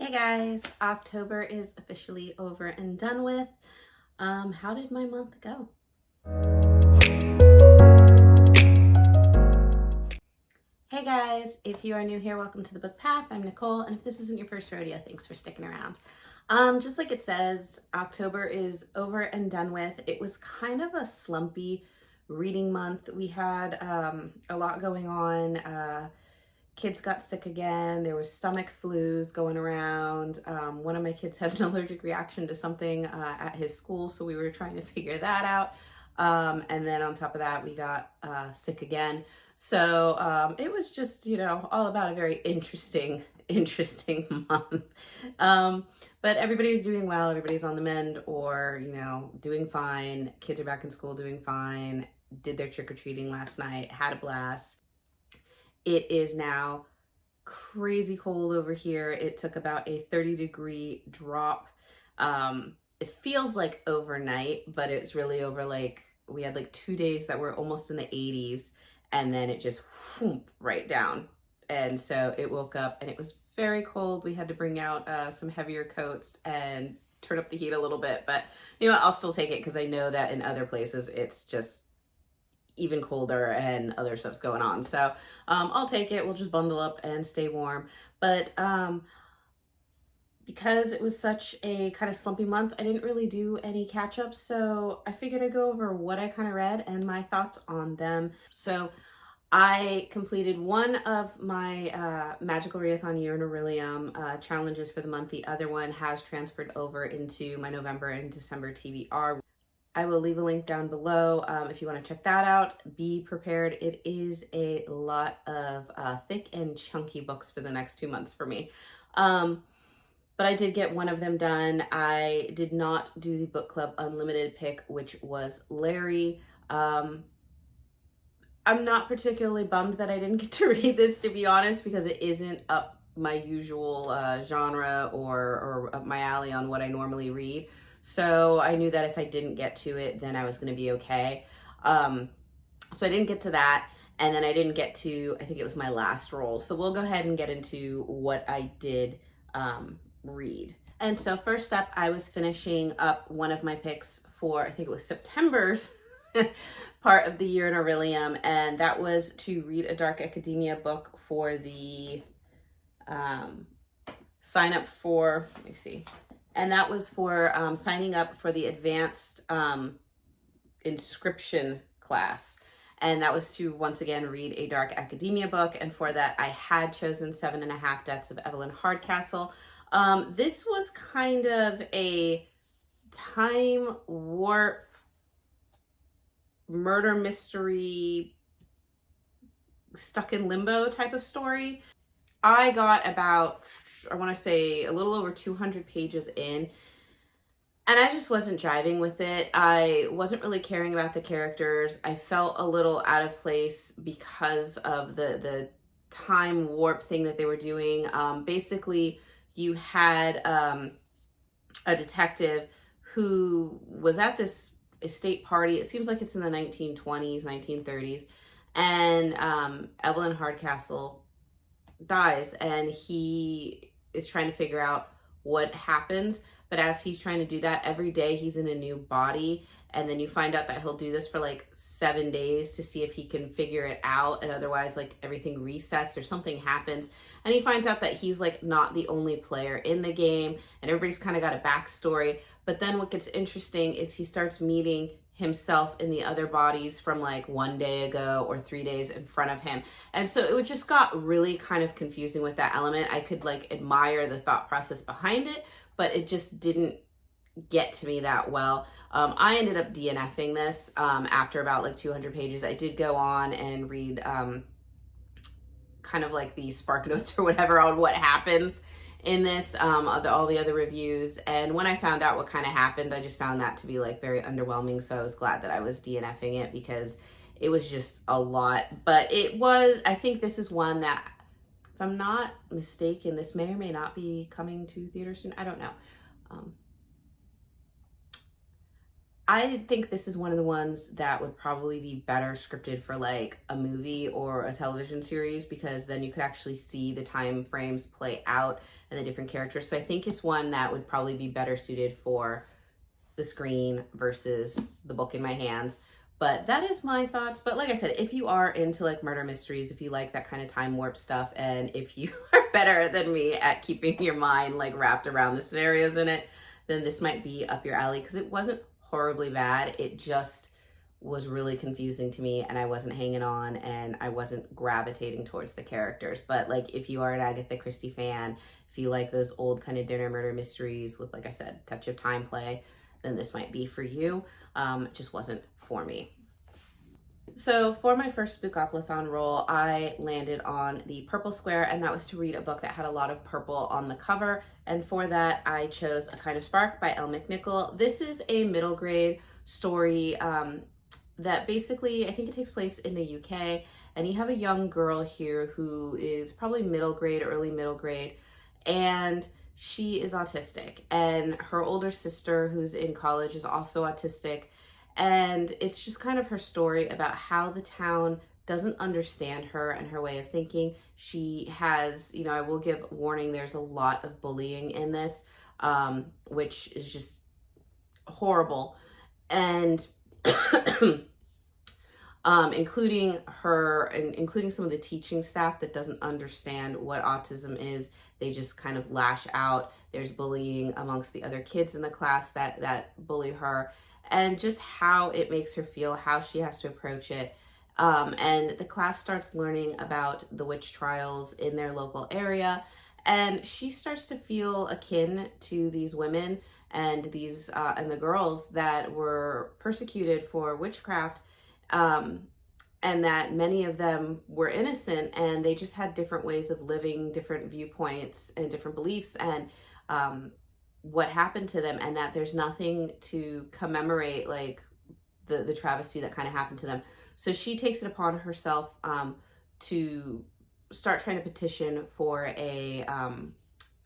Hey guys, October is officially over and done with. How did my month go? Hey guys, if you are new here, welcome to the Book Path. I'm Nicole, and if this isn't your first rodeo, thanks for sticking around. Just like it says, October is over and done with. It was kind of a slumpy reading month. We had a lot going on. Kids got sick again. There was stomach flus going around. One of my kids had an allergic reaction to something at his school, so we were trying to figure that out. And then on top of that, we got sick again. So it was just, all about a very interesting month. But everybody's doing well. Everybody's on the mend or, doing fine. Kids are back in school doing fine. Did their trick-or-treating last night. Had a blast. It is now crazy cold over here. It took about a 30-degree drop. It feels like overnight, but it's really over we had 2 days that were almost in the 80s, and then it just right down. And so it woke up and it was very cold. We had to bring out some heavier coats and turn up the heat a little bit, but I'll still take it because I know that in other places it's just even colder and other stuff's going on. So I'll take it. We'll just bundle up and stay warm. But because it was such a kind of slumpy month, I didn't really do any catch-ups. So I figured I'd go over what I kind of read and my thoughts on them. So I completed one of my Magical Readathon Year in Orilium challenges for the month. The other one has transferred over into my November and December TBR. I will leave a link down below if you want to check that out. Be prepared. It is a lot of thick and chunky books for the next 2 months for me. But I did get one of them done. I did not do the book club unlimited pick, which was Larry. I'm not particularly bummed that I didn't get to read this, to be honest, because it isn't up my usual genre or up my alley on what I normally read. So I knew that if I didn't get to it, then I was going to be okay. So I didn't get to that. And then I didn't get to, I think it was my last roll. So we'll go ahead and get into what I did read. And so first up, I was finishing up one of my picks for, I think it was September's part of the Year in Orilium. And that was to read a dark academia book for the sign up for, let me see. And that was for signing up for the advanced inscription class. And that was to, once again, read a dark academia book. And for that, I had chosen 7.5 Deaths of Evelyn Hardcastle. This was kind of a time warp murder mystery stuck in limbo type of story. I got about, I want to say, a little over 200 pages in, and I just wasn't jiving with it. I wasn't really caring about the characters. I felt a little out of place because of the time warp thing that they were doing. Basically, you had a detective who was at this estate party. It seems like it's in the 1920s, 1930s, and Evelyn Hardcastle dies, and he is trying to figure out what happens. But as he's trying to do that, every day he's in a new body, and then you find out that he'll do this for 7 days to see if he can figure it out, and otherwise everything resets or something happens. And he finds out that he's not the only player in the game, and everybody's kind of got a backstory. But then what gets interesting is he starts meeting himself in the other bodies from 1 day ago or 3 days in front of him. And so it just got really kind of confusing with that element. I could admire the thought process behind it, but it just didn't get to me that well. I ended up DNFing this after about 200 pages. I did go on and read kind of the Spark Notes or whatever on what happens in this, all the other reviews. And when I found out what kind of happened, I just found that to be very underwhelming. So I was glad that I was DNFing it because it was just a lot. But it was, I think this is one that, if I'm not mistaken, this may or may not be coming to theater soon. I don't know. I think this is one of the ones that would probably be better scripted for like a movie or a television series, because then you could actually see the time frames play out and the different characters. So I think it's one that would probably be better suited for the screen versus the book in my hands. But that is my thoughts. But like I said, if you are into like murder mysteries, if you like that kind of time warp stuff, and if you are better than me at keeping your mind like wrapped around the scenarios in it, then this might be up your alley, because it wasn't horribly bad. It just was really confusing to me, and I wasn't hanging on, and I wasn't gravitating towards the characters. But like, if you are an Agatha Christie fan, if you like those old kind of dinner murder mysteries with, like I said, touch of time play, then this might be for you. It just wasn't for me. So for my first Spookoplathon roll, I landed on the purple square, and that was to read a book that had a lot of purple on the cover. And for that, I chose A Kind of Spark by Elle McNichol. This is a middle grade story that basically, I think it takes place in the UK, and you have a young girl here who is probably middle grade, early middle grade, and she is autistic, and her older sister who's in college is also autistic. And it's just kind of her story about how the town doesn't understand her and her way of thinking. She has, I will give warning, there's a lot of bullying in this, which is just horrible. And including her and including some of the teaching staff that doesn't understand what autism is. They just kind of lash out. There's bullying amongst the other kids in the class that bully her, and just how it makes her feel, how she has to approach it. And the class starts learning about the witch trials in their local area, and she starts to feel akin to these women and these and the girls that were persecuted for witchcraft, and that many of them were innocent, and they just had different ways of living, different viewpoints and different beliefs, and what happened to them, and that there's nothing to commemorate like the travesty that kind of happened to them. So she takes it upon herself to start trying to petition for a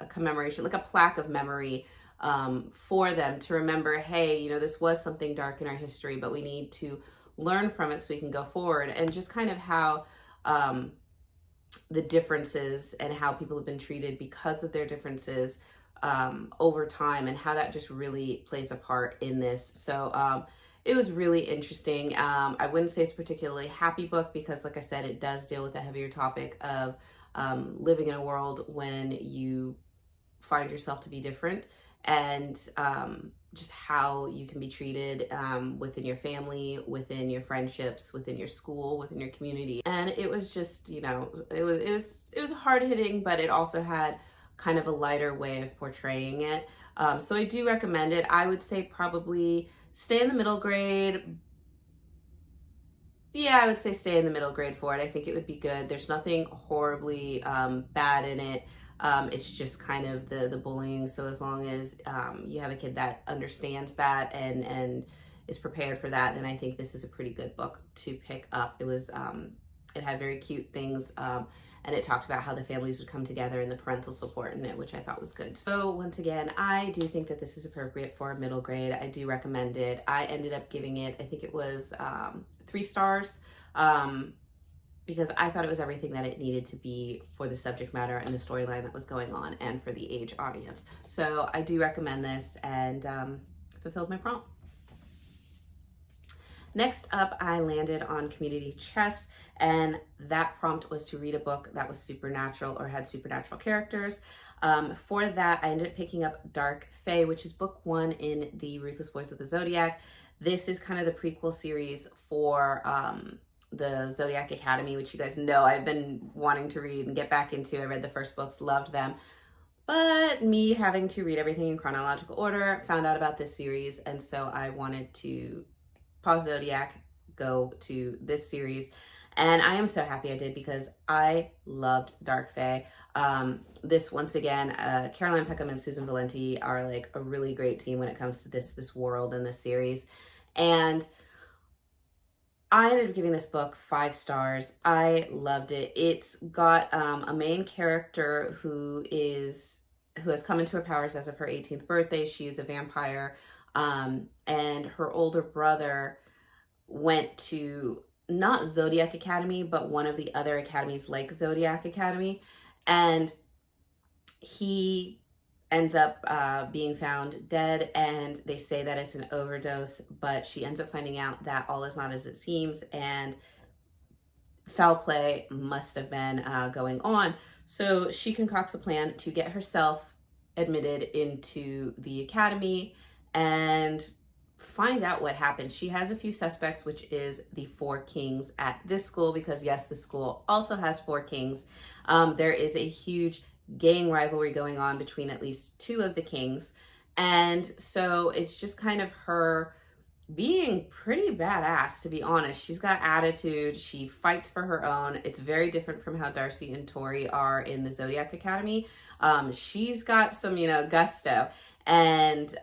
commemoration, like a plaque of memory, for them to remember, hey, this was something dark in our history, but we need to learn from it so we can go forward. And just kind of how the differences and how people have been treated because of their differences over time, and how that just really plays a part in this. So it was really interesting. I wouldn't say it's a particularly happy book, because like I said, it does deal with a heavier topic of living in a world when you find yourself to be different, and just how you can be treated within your family, within your friendships, within your school, within your community. And it was just, it was hard hitting, but it also had kind of a lighter way of portraying it. So I do recommend it. I would say probably stay in the middle grade. Yeah, I would say stay in the middle grade for it. I think it would be good. There's nothing horribly bad in it. It's just kind of the bullying. So as long as you have a kid that understands that and is prepared for that, then I think this is a pretty good book to pick up. It was it had very cute things, and it talked about how the families would come together and the parental support in it, which I thought was good. So once again, I do think that this is appropriate for a middle grade. I do recommend it. I ended up giving it, I think it was 3 stars, because I thought it was everything that it needed to be for the subject matter and the storyline that was going on, and for the age audience. So I do recommend this, and fulfilled my prompt. Next up, I landed on Community Chest, and that prompt was to read a book that was supernatural or had supernatural characters. For that, I ended up picking up Dark Fae, which is book 1 in the Ruthless Voice of the Zodiac. This is kind of the prequel series for the Zodiac Academy, which you guys know I've been wanting to read and get back into. I read the first books, loved them. But me having to read everything in chronological order, found out about this series, and so I wanted to pause Zodiac, go to this series, and I am so happy I did, because I loved Dark Fae. This, once again, Caroline Peckham and Susan Valenti are like a really great team when it comes to this world and this series, and I ended up giving this book 5 stars. I loved it. It's got a main character who has come into her powers as of her 18th birthday. She is a vampire. And her older brother went to not Zodiac Academy, but one of the other academies like Zodiac Academy. And he ends up being found dead, and they say that it's an overdose, but she ends up finding out that all is not as it seems, and foul play must have been going on. So she concocts a plan to get herself admitted into the academy and find out what happened. She has a few suspects, which is the four kings at this school, because yes, the school also has four kings. There is a huge gang rivalry going on between at least two of the kings. And so it's just kind of her being pretty badass, to be honest. She's got attitude. She fights for her own. It's very different from how Darcy and Tori are in the Zodiac Academy. She's got some, gusto. And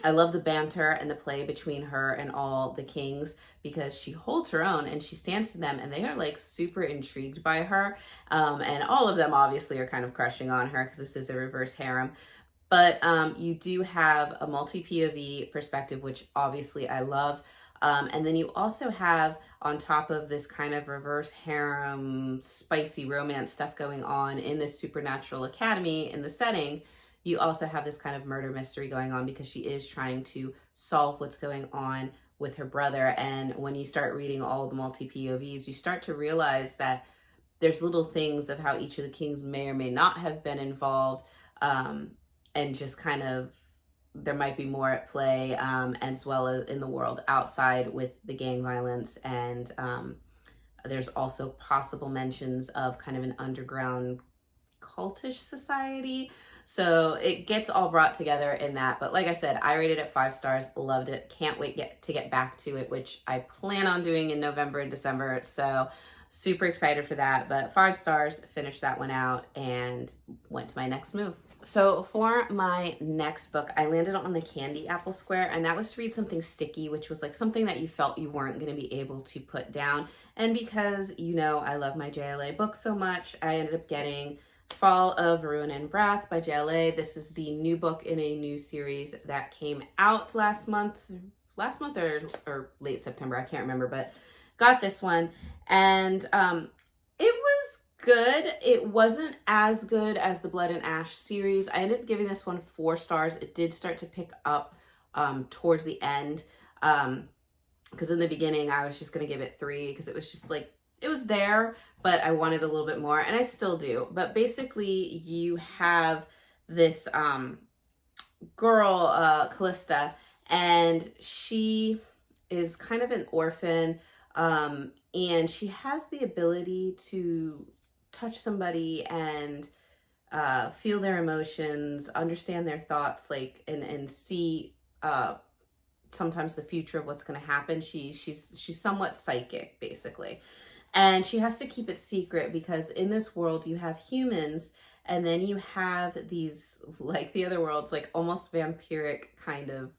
I love the banter and the play between her and all the kings, because she holds her own and she stands to them, and they are like super intrigued by her. And all of them obviously are kind of crushing on her because this is a reverse harem. But you do have a multi-POV perspective, which obviously I love. And then you also have, on top of this kind of reverse harem, spicy romance stuff going on in this supernatural academy in the setting, you also have this kind of murder mystery going on, because she is trying to solve what's going on with her brother. And when you start reading all the multi-POVs, you start to realize that there's little things of how each of the kings may or may not have been involved. And just kind of, there might be more at play, as well as in the world outside with the gang violence. And there's also possible mentions of kind of an underground cultish society. So it gets all brought together in that. But like I said, I rated it 5 stars, loved it. Can't wait to get back to it, which I plan on doing in November and December. So super excited for that. But 5 stars, finished that one out and went to my next move. So for my next book, I landed on the Candy Apple Square, and that was to read something sticky, which was like something that you felt you weren't going to be able to put down. And because, I love my JLA book so much, I ended up getting Fall of Ruin and Wrath by JLA. This is the new book in a new series that came out last month or late September, I can't remember, but got this one. And it was good. It wasn't as good as the Blood and Ash series. I ended up giving this one 4 stars. It did start to pick up towards the end, because in the beginning I was just going to give it 3, because it was just like, it was there, but I wanted a little bit more, and I still do. But basically you have this girl, Callista, and she is kind of an orphan, and she has the ability to touch somebody and feel their emotions, understand their thoughts, like, and see sometimes the future of what's going to happen. She's somewhat psychic, basically. And she has to keep it secret, because in this world you have humans, and then you have these, like the other worlds, like almost vampiric kind of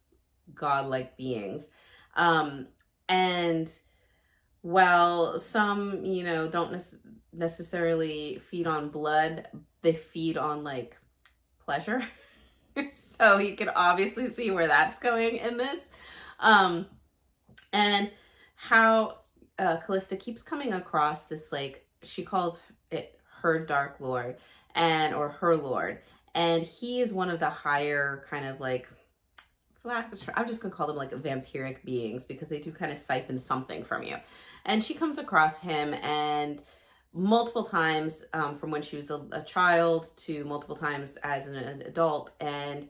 godlike beings. And while some, don't necessarily feed on blood, they feed on like pleasure. So you can obviously see where that's going in this. And how Callista keeps coming across this, like, she calls it her Dark Lord, or her Lord. And he is one of the higher kind of like, I'm just gonna call them like vampiric beings, because they do kind of siphon something from you. And she comes across him, and multiple times, from when she was a child to multiple times as an adult, and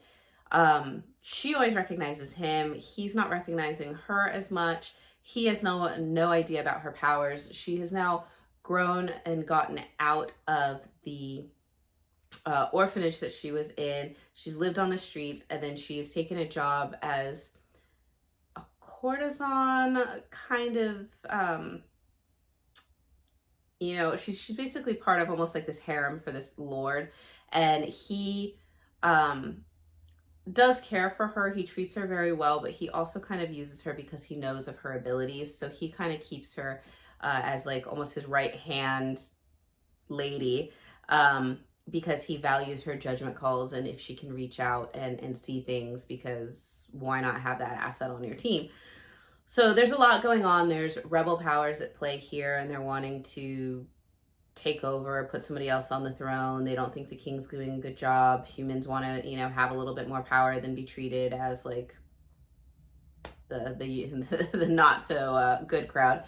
she always recognizes him. He's not recognizing her as much. He has no idea about her powers. She has now grown and gotten out of the orphanage that she was in. She's lived on the streets, and then she's taken a job as a courtesan, kind of, she's basically part of almost like this harem for this lord, and he does care for her. He treats her very well, but he also kind of uses her because he knows of her abilities. So he kind of keeps her as like almost his right hand lady. because he values her judgment calls and if she can reach out and see things, because why not have that asset on your team? So there's a lot going on. There's rebel powers at play here, and they're wanting to take over, put somebody else on the throne. They don't think the king's doing a good job. Humans want to, have a little bit more power than be treated as like the not so good crowd.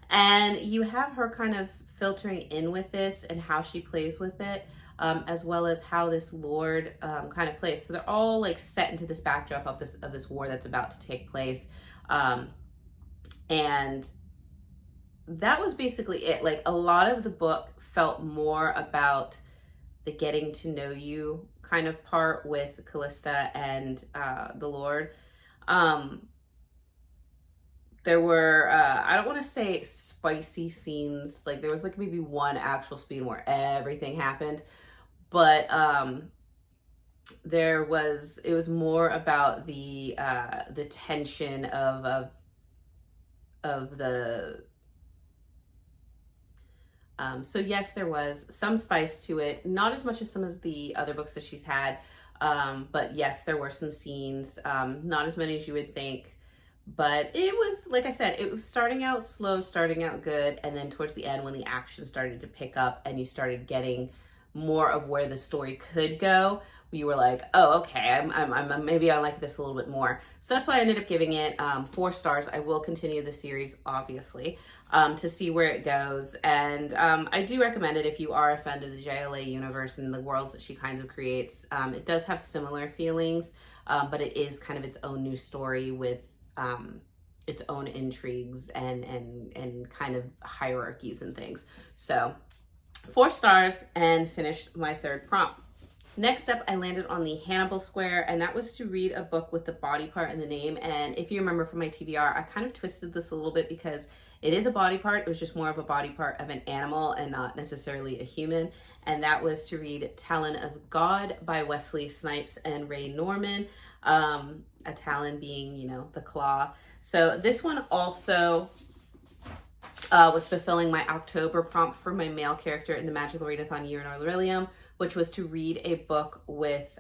And you have her kind of filtering in with this and how she plays with it, as well as how this lord kind of plays. So they're all like set into this backdrop of this war that's about to take place, and that was basically it. Like, a lot of the book felt more about the getting to know you kind of part with Callista and the Lord. There were, I don't want to say spicy scenes. Like, there was like maybe one actual scene where everything happened, but it was more about the tension of the so yes, there was some spice to it, not as much as some of the other books that she's had, but yes, there were some scenes, not as many as you would think, but it was, like I said, it was starting out slow, starting out good, and then towards the end when the action started to pick up and you started getting more of where the story could go, you were like, oh, okay, I'm maybe I like this a little bit more. So that's why I ended up giving it 4 stars. I will continue the series, obviously, to see where it goes. And I do recommend it if you are a fan of the JLA universe and the worlds that she kind of creates. It does have similar feelings, but it is kind of its own new story with its own intrigues and kind of hierarchies and things. So 4 stars, and finished my 3rd prompt. Next up, I landed on the Hannibal Square, and that was to read a book with the body part in the name. And if you remember from my TBR, I kind of twisted this a little bit because it is a body part. It was just more of a body part of an animal and not necessarily a human. And that was to read Talon of God by Wesley Snipes and Ray Norman. A talon being, the claw. So this one also was fulfilling my October prompt for my male character in the Magical Readathon year in Orilium, which was to read a book with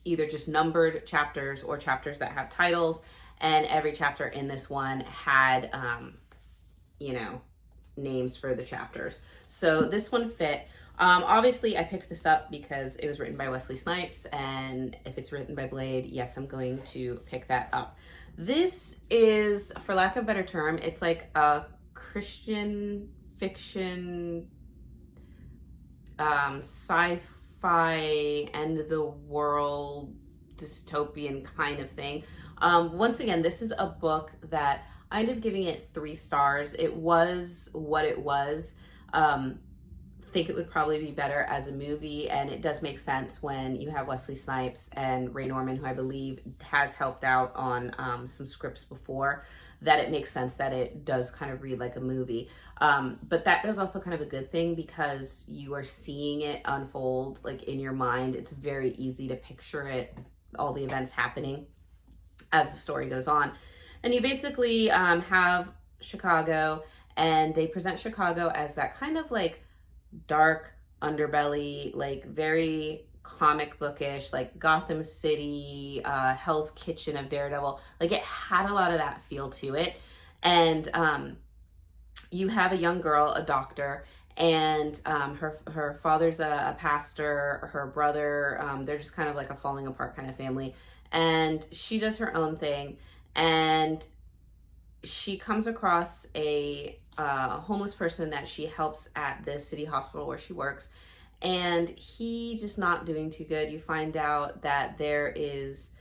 either just numbered chapters or chapters that have titles. And every chapter in this one had, names for the chapters. So this one fit. Obviously, I picked this up because it was written by Wesley Snipes, and if it's written by Blade, yes, I'm going to pick that up. This is, for lack of a better term, it's like a Christian fiction, sci-fi, end of the world, dystopian kind of thing. Once again, this is a book that I ended up giving it 3 stars. It was what it was. Think it would probably be better as a movie, and it does make sense when you have Wesley Snipes and Ray Norman, who I believe has helped out on some scripts before, that it makes sense that it does kind of read like a movie. But that is also kind of a good thing because you are seeing it unfold like in your mind. It's very easy to picture it, all the events happening as the story goes on. And you basically have Chicago, and they present Chicago as that kind of like dark underbelly, like very comic bookish, like Gotham City, Hell's Kitchen of Daredevil. Like, it had a lot of that feel to it. And you have a young girl, a doctor, and her father's a pastor, her brother, they're just kind of like a falling apart kind of family. And she does her own thing, and she comes across a homeless person that she helps at the city hospital where she works, and he just not doing too good. You find out that there is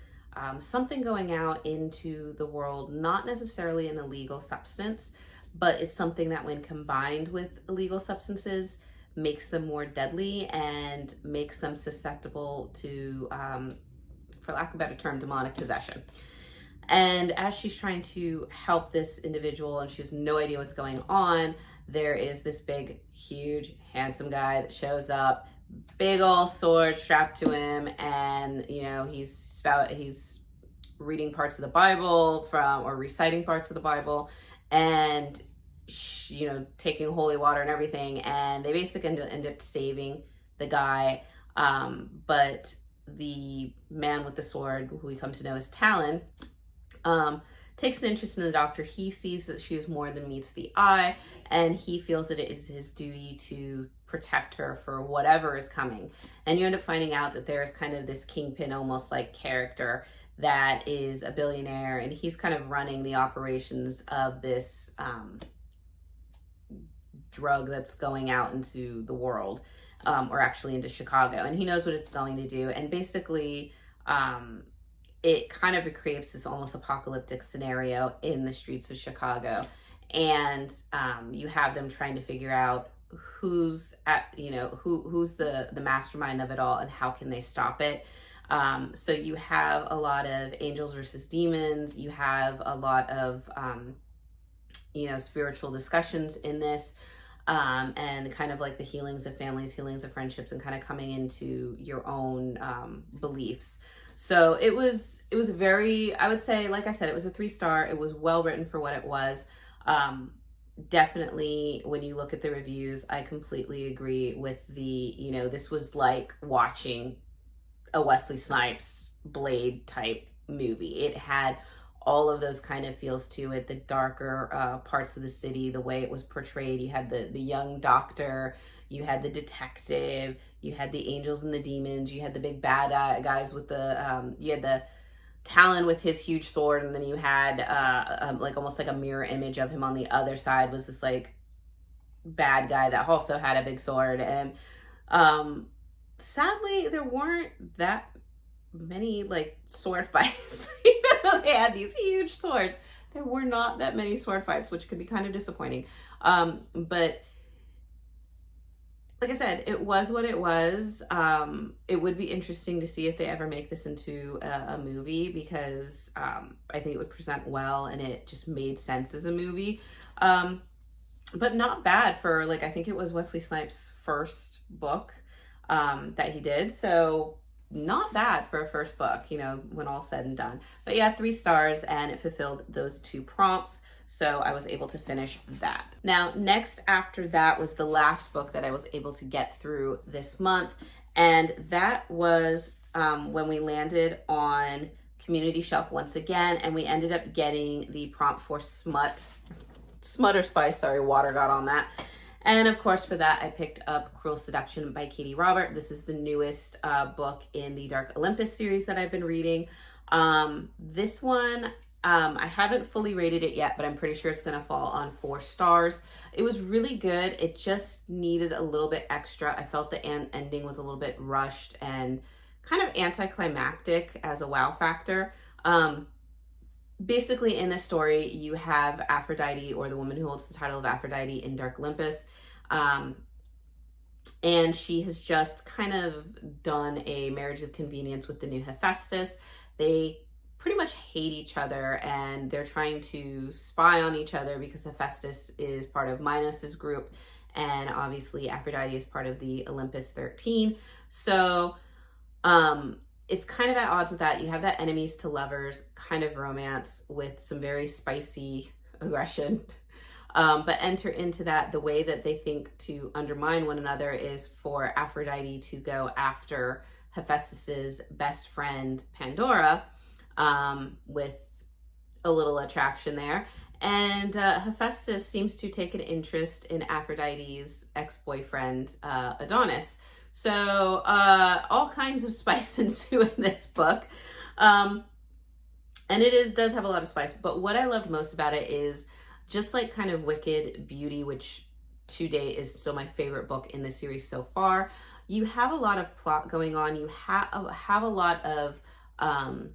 something going out into the world, not necessarily an illegal substance, but it's something that when combined with illegal substances makes them more deadly and makes them susceptible to, for lack of a better term, demonic possession. And as she's trying to help this individual and she has no idea what's going on, there is this big, huge, handsome guy that shows up, big old sword strapped to him, and he's reading parts of the Bible or reciting parts of the Bible, and taking holy water and everything, and they basically end up saving the guy. But the man with the sword, who we come to know as Talon, um, takes an interest in the doctor. He sees that she is more than meets the eye, and he feels that it is his duty to protect her for whatever is coming. And you end up finding out that there's kind of this kingpin almost like character that is a billionaire, and he's kind of running the operations of this drug that's going out into the world, or actually into Chicago, and he knows what it's going to do. And basically, it kind of creates this almost apocalyptic scenario in the streets of Chicago. And you have them trying to figure out who's who's the mastermind of it all, and how can they stop it. So you have a lot of angels versus demons. You have a lot of spiritual discussions in this, and kind of like the healings of families, healings of friendships, and kind of coming into your own beliefs. So it was very, I would say, like I said, it was a 3-star. It was well written for what it was. Definitely, when you look at the reviews, I completely agree with this was like watching a Wesley Snipes Blade type movie. It had all of those kind of feels to it, the darker parts of the city, the way it was portrayed. You had the young doctor, you had the detective, you had the angels and the demons, you had the big bad guys with you had the Talon with his huge sword, and then you had like almost like a mirror image of him on the other side was this like bad guy that also had a big sword. And sadly, there weren't that many like sword fights. Even though they had these huge swords, there were not that many sword fights, which could be kind of disappointing. But like I said, it was what it was. It would be interesting to see if they ever make this into a movie, because I think it would present well, and it just made sense as a movie. But not bad for, like, I think it was Wesley Snipes' first book that he did. So not bad for a first book, when all said and done. But yeah, 3 stars, and it fulfilled those 2 prompts. So I was able to finish that. Now, next after that was the last book that I was able to get through this month. And that was when we landed on Community Shelf once again, and we ended up getting the prompt for Smut or Spice, sorry, water got on that. And of course, for that, I picked up Cruel Seduction by Katie Robert. This is the newest book in the Dark Olympus series that I've been reading. This one, I haven't fully rated it yet, but I'm pretty sure it's going to fall on 4 stars. It was really good. It just needed a little bit extra. I felt the ending was a little bit rushed and kind of anticlimactic as a wow factor. Basically, in this story, you have Aphrodite, or the woman who holds the title of Aphrodite in Dark Olympus. And she has just kind of done a marriage of convenience with the new Hephaestus. They pretty much hate each other, and they're trying to spy on each other because Hephaestus is part of Minos's group, and obviously Aphrodite is part of the Olympus 13. So it's kind of at odds with that. You have that enemies to lovers kind of romance with some very spicy aggression. But enter into that, the way that they think to undermine one another is for Aphrodite to go after Hephaestus's best friend, Pandora, with a little attraction there. And Hephaestus seems to take an interest in Aphrodite's ex-boyfriend, Adonis. So all kinds of spice ensue in this book. And it does have a lot of spice. But what I loved most about it is, just like kind of Wicked Beauty, which to date is still my favorite book in the series so far, you have a lot of plot going on. You have a lot of, I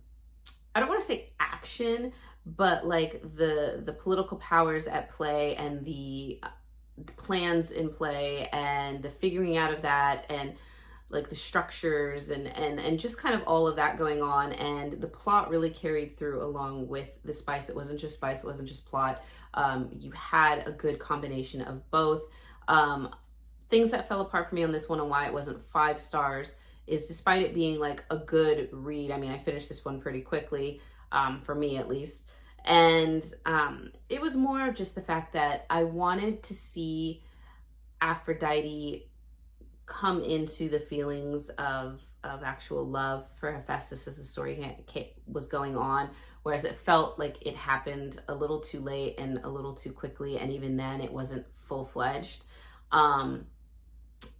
don't want to say action, but like the political powers at play, and the plans in play, and the figuring out of that, and like the structures, and just kind of all of that going on. And the plot really carried through along with the spice. It wasn't just spice, it wasn't just plot. You had a good combination of both. Things that fell apart for me on this one, and why it wasn't 5 stars, is despite it being like a good read, I mean, I finished this one pretty quickly, for me at least. And it was more of just the fact that I wanted to see Aphrodite come into the feelings of actual love for Hephaestus as the story was going on, whereas it felt like it happened a little too late and a little too quickly, and even then it wasn't full-fledged.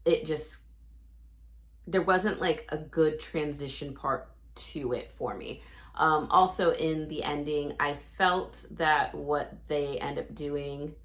It just, there wasn't like a good transition part to it for me. Also in the ending, I felt that what they end up doing,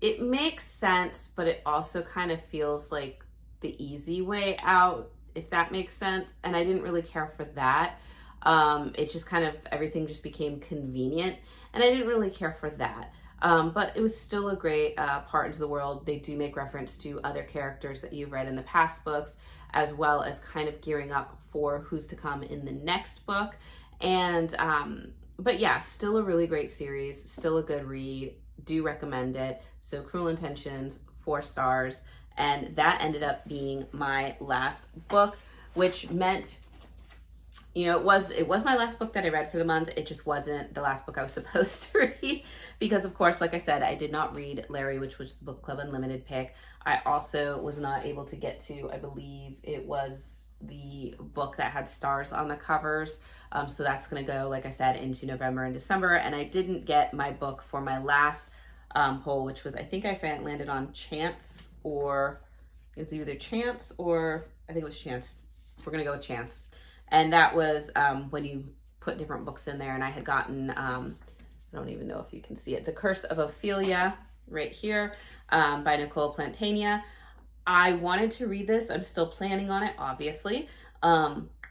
it makes sense, but it also kind of feels like the easy way out, if that makes sense. And I didn't really care for that. It just kind of, everything just became convenient, and I didn't really care for that. But it was still a great part into the world. They do make reference to other characters that you've read in the past books, as well as kind of gearing up for who's to come in the next book. And but yeah, still a really great series, still a good read. Do recommend it. So Cruel Intentions, 4 stars. And that ended up being my last book, which meant, you know, it was my last book that I read for the month. It just wasn't the last book I was supposed to read because, of course, like I said, I did not read Larry, which was the Book Club Unlimited pick. I also was not able to get to, I believe it was the book that had stars on the covers. So that's going to go, like I said, into November and December. And I didn't get my book for my last poll, which was, I think I landed on Chance, or it was either Chance or I think it was Chance. We're going to go with Chance. And that was when you put different books in there. And I had gotten, I don't even know if you can see it, The Curse of Ophelia right here by Nicole Plantania. I wanted to read this. I'm still planning on it, obviously.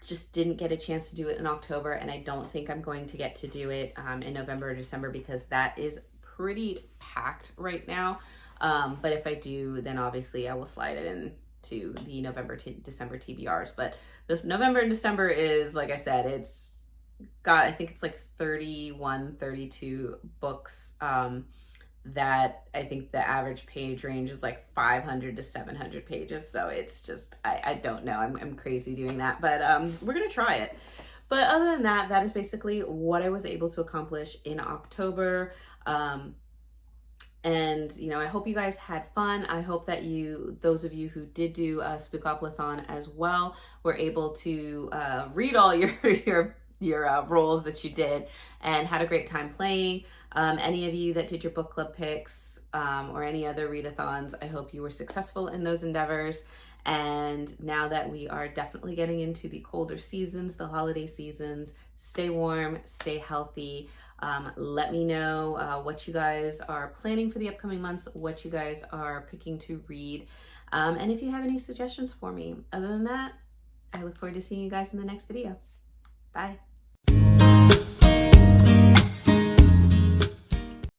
Just didn't get a chance to do it in October, and I don't think I'm going to get to do it in November or December because that is pretty packed right now. But if I do, then obviously I will slide it into the November to December TBRs. But the November and December is, like I said, it's got, I think it's like 31, 32 books that I think the average page range is like 500 to 700 pages. So it's just, I don't know. I'm crazy doing that, but we're going to try it. But other than that, that is basically what I was able to accomplish in October. And, you know, I hope you guys had fun. I hope that those of you who did do a Spookoplathon as well, were able to read all your roles that you did and had a great time playing. Any of you that did your book club picks or any other readathons, I hope you were successful in those endeavors. And now that we are definitely getting into the colder seasons, the holiday seasons, stay warm, stay healthy. Let me know what you guys are planning for the upcoming months, what you guys are picking to read, and if you have any suggestions for me. Other than that, I look forward to seeing you guys in the next video. Bye.